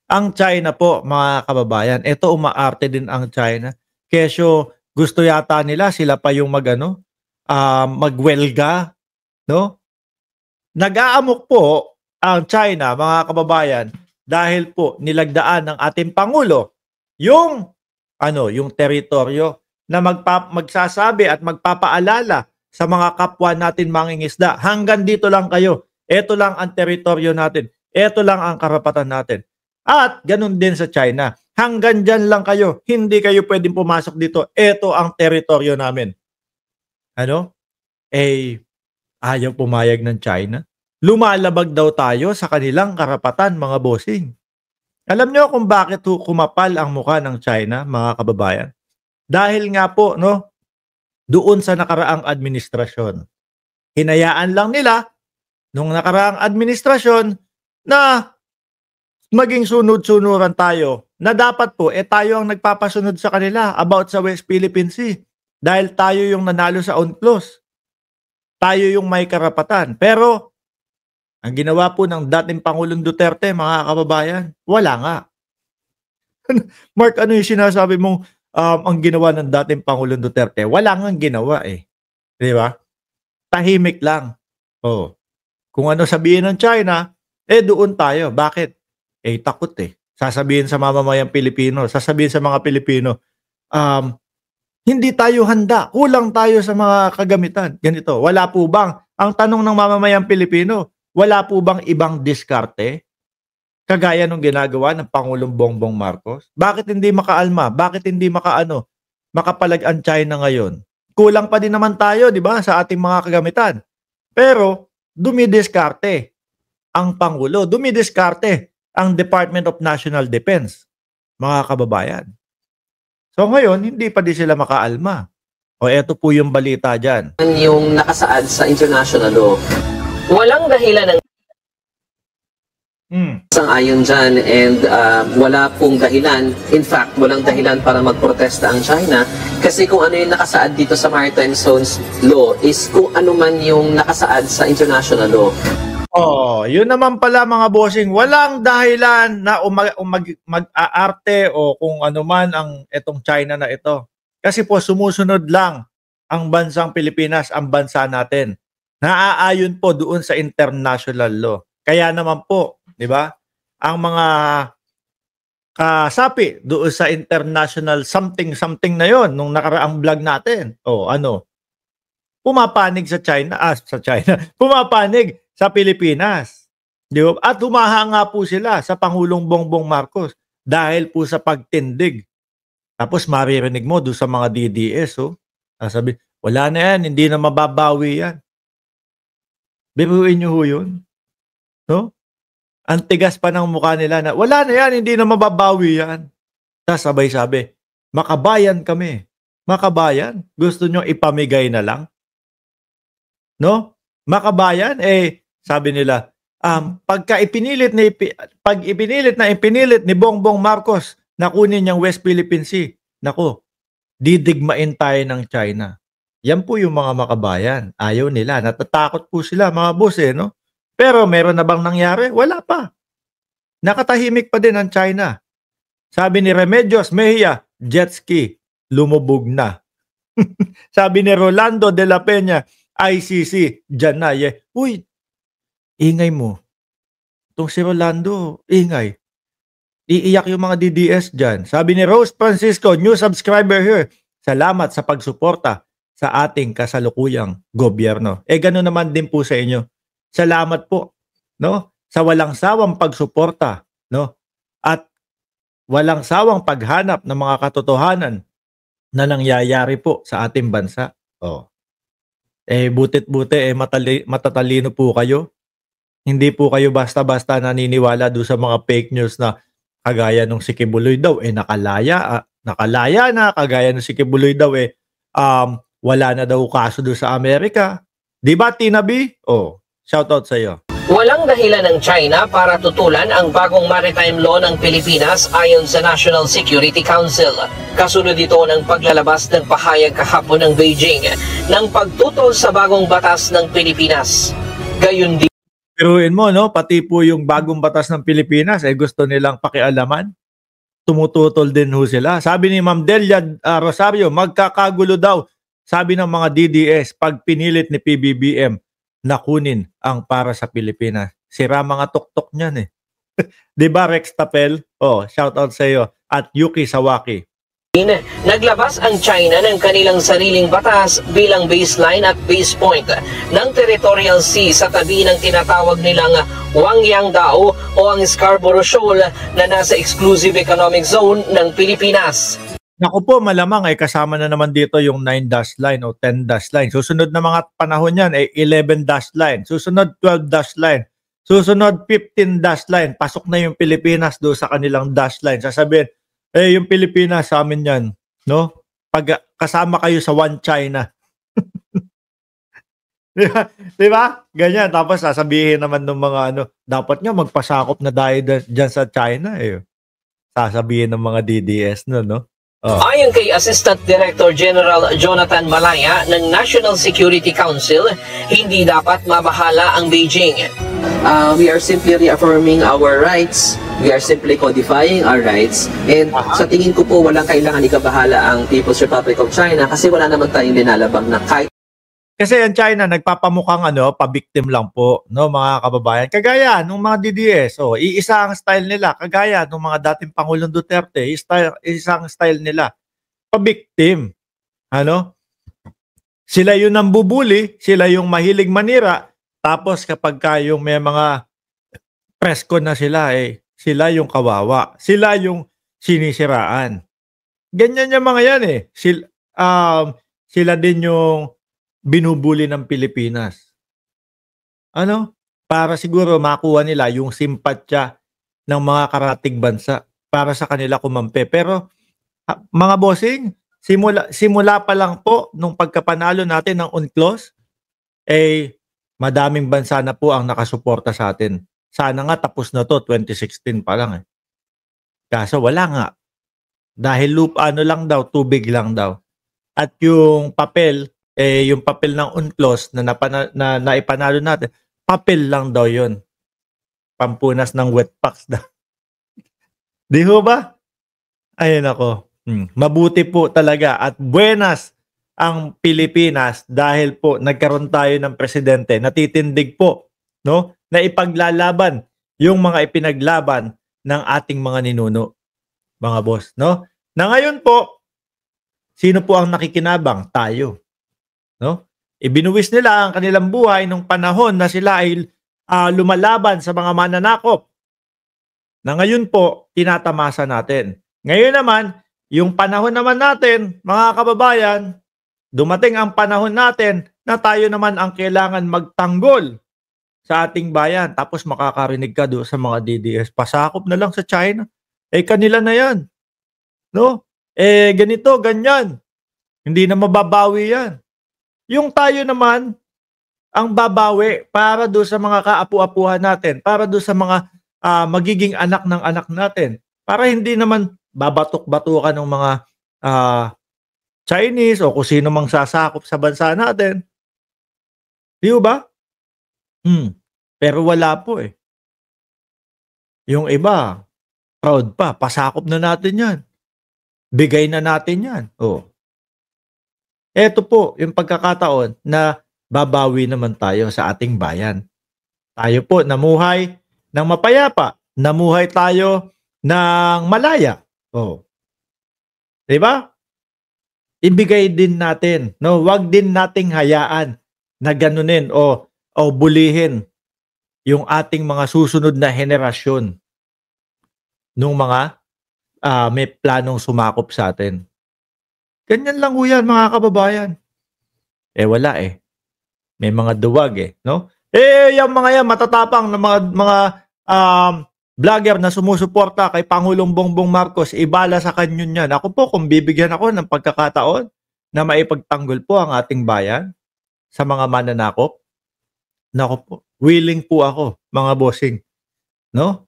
Ang China po, mga kababayan, ito umaarte din ang China. Kesyo gusto yata nila sila pa yung magano, magwelga, no? Nag-aamok po ang China, mga kababayan, dahil po nilagdaan ng ating pangulo yung yung teritoryo na magsasabi at magpapaalala sa mga kapwa natin mangingisda. Hanggang dito lang kayo. Ito lang ang teritoryo natin. Ito lang ang karapatan natin. At ganun din sa China. Hanggang dyan lang kayo. Hindi kayo pwedeng pumasok dito. Ito ang teritoryo namin. Ayaw pumayag ng China. Lumalabag daw tayo sa kanilang karapatan, mga bossing. Alam nyo kung bakit kumapal ang mukha ng China, mga kababayan? Dahil nga po, doon sa nakaraang administrasyon. Hinayaan lang nila nung nakaraang administrasyon na maging sunod-sunuran tayo na dapat po tayo ang nagpapasunod sa kanila about sa West Philippine Sea dahil tayo yung nanalo sa UNCLOS. Tayo yung may karapatan. Pero ang ginawa po ng dating Pangulong Duterte, mga kababayan, wala nga. Mark, ano yung sinasabi mong ang ginawa ng dating Pangulong Duterte? Wala nga ginawa eh. Di ba? Tahimik lang. Kung ano sabihin ng China, doon tayo. Bakit? Takot eh. Sasabihin sa mamamayang Pilipino, sasabihin sa mga Pilipino, hindi tayo handa. Kulang tayo sa mga kagamitan. Ganito. Wala po bang, ang tanong ng mamamayang Pilipino, wala po bang ibang diskarte? Kagaya nung ginagawa ng Pangulong Bongbong Marcos? Bakit hindi makaalma? Bakit hindi makapalag ang China ngayon? Kulang pa din naman tayo, di ba, sa ating mga kagamitan. Pero, dumidiskarte ang Pangulo. Dumidiskarte ang Department of National Defense, mga kababayan. So ngayon, hindi pa din sila makaalma. Eto po yung balita dyan. Yung nakasaad sa international law, walang dahilan ng sang-ayon dyan and wala pong dahilan. In fact, walang dahilan para magprotesta ang China kasi kung ano yung nakasaad dito sa Maritime Zones Law is kung ano man yung nakasaad sa international law. Yun naman pala, mga bossing, walang dahilan na mag-aarte o kung ano man ang itong China na ito. Kasi po sumusunod lang ang bansang Pilipinas, ang bansa natin. Naaayon po doon sa international law. Kaya naman po, di ba? Ang mga kasapi doon sa international something na yon nung nakaraang vlog natin. Pumapanig sa China, pumapanig sa Pilipinas. Di ba? At humahanga po sila sa Pangulong Bongbong Marcos dahil po sa pagtindig. Tapos maririnig mo doon sa mga DDS, sabi, wala na yan, hindi na mababawi yan. Biruin nyo ho yun. No? Ang tigas pa ng mukha nila na, wala na yan, hindi na mababawi yan. Tapos sabay-sabi, makabayan kami. Makabayan? Gusto nyo ipamigay na lang? No? Makabayan? Sabi nila, pag ipinilit ni Bongbong Marcos na kunin niyang West Philippine Sea, naku, didigmain tayo ng China. Yan po yung mga makabayan. Ayaw nila. Natatakot po sila, mga boss, no? Pero meron na bang nangyari? Wala pa. Nakatahimik pa din ang China. Sabi ni Remedios Mejia, jet ski, lumubog na. Sabi ni Rolando de la Peña, ICC, dyan na. Uy, ingay mo. Itong si Rolando, ingay. Iiyak yung mga DDS dyan. Sabi ni Rose Francisco, new subscriber here. Salamat sa pagsuporta sa ating kasalukuyang gobyerno. Gano'n naman din po sa inyo. Salamat po, no? Sa walang sawang pagsuporta, no? At walang sawang paghanap ng mga katotohanan na nangyayari po sa ating bansa. Butit-buti, matatalino po kayo. Hindi po kayo basta-basta naniniwala doon sa mga fake news na kagaya nung si Kibuloy daw, nakalaya na, kagaya nung si Kibuloy daw, wala na daw kaso doon sa Amerika. Di ba, Tina B? Shoutout sa iyo. Walang dahilan ng China para tutulan ang bagong maritime law ng Pilipinas ayon sa National Security Council. Kasunod ito ng paglalabas ng pahayag kahapon ng Beijing ng pagtutol sa bagong batas ng Pilipinas. Biruin mo, no? Pati po yung bagong batas ng Pilipinas, gusto nilang pakialaman. Tumututol din ho sila. Sabi ni Ma'am Delia Rosario, magkakagulo daw. Sabi ng mga DDS, pag pinilit ni PBBM na kunin ang para sa Pilipinas. Sira mga tuktok niyan eh. Di ba Rex Tapel? Oh, shout out sa iyo. At Yuki Sawaki. Naglabas ang China ng kanilang sariling batas bilang baseline at base point ng territorial sea sa tabi ng tinatawag nilang Wangyang Dao o ang Scarborough Shoal na nasa exclusive economic zone ng Pilipinas. Naku po, malamang kasama na naman dito yung 9 dash line o 10 dash line. Susunod na mga panahon yan 11 dash line. Susunod 12 dash line. Susunod 15 dash line. Pasok na yung Pilipinas do sa kanilang dash line. Sasabihin, yung Pilipinas sa amin yan, no? Pag kasama kayo sa One China. Di ba? Ganyan. Tapos sasabihin naman ng mga dapat nga magpasakop na dahil dyan sa China sasabihin ng mga DDS no? Oh. Ayon kay Assistant Director General Jonathan Malaya ng National Security Council, hindi dapat mabahala ang Beijing. We are simply reaffirming our rights. We are simply codifying our rights. And sa tingin ko po, walang kailangan ikabahala ang People's Republic of China kasi wala naman tayong linalabag na kahit. Kasi ang China nagpapamukhang pabiktim lang po, no, mga kababayan. Kagaya nung mga DDS, iisa ang style nila. Kagaya nung mga dating Pangulong Duterte, isang style nila. Pabiktim. Sila yung nambubuli, sila yung mahilig manira. Tapos kapag yung may mga presko na sila, sila yung kawawa. Sila yung sinisiraan. Ganyan yung mga yan sila din yung binubuli ng Pilipinas. Para siguro makuha nila yung simpatya ng mga karatig bansa para sa kanila kumampi. Pero mga bossing, simula pa lang po nung pagkapanalo natin ng UNCLOS, madaming bansa na po ang nakasuporta sa atin. Sana nga tapos na to 2016 pa lang Kaso wala nga. Dahil lang daw, tubig lang daw. At yung papel yung papel ng UNCLOS na naipanalo natin, papel lang daw yun. Pampunas ng wet packs daw. Di ho ba? Ayun ako. Mabuti po talaga at buenas ang Pilipinas dahil po nagkaroon tayo ng presidente na titindig po, no? Na ipaglalaban yung mga ipinaglaban ng ating mga ninuno, mga boss, no? Na ngayon po, sino po ang nakikinabang? Tayo. No? Ibinuwis nila ang kanilang buhay nung panahon na sila ay lumalaban sa mga mananakop. Na ngayon po, tinatamasa natin. Ngayon naman, yung panahon naman natin, mga kababayan, dumating ang panahon natin na tayo naman ang kailangan magtanggol sa ating bayan. Tapos makakarinig ka doon sa mga DDS, pasakop na lang sa China. Kanila na yan. No? Ganito, ganyan. Hindi na mababawi yan. Yung tayo naman, ang babawi para doon sa mga kaapu-apuhan natin, para doon sa mga magiging anak ng anak natin, para hindi naman babatok-batukan ng mga Chinese o kung sino mang sasakop sa bansa natin. Di ba? Pero wala po Yung iba, proud pa, pasakop na natin yan. Bigay na natin yan. Ito po yung pagkakataon na babawi naman tayo sa ating bayan. Tayo po namuhay ng mapayapa. Namuhay tayo ng malaya. Diba? Ibigay din natin. No? Wag din nating hayaan na ganunin o bulihin yung ating mga susunod na henerasyon nung mga may planong sumakop sa atin. Ganyan lang ho yan, mga kababayan. Wala May mga duwag no? Yung mga yan, matatapang na mga vlogger na sumusuporta kay Pangulong Bongbong Marcos, ibala sa kanyon yan. Ako po, kung bibigyan ako ng pagkakataon na maipagtanggol po ang ating bayan sa mga mananakop, naku po, willing po ako, mga bossing. No?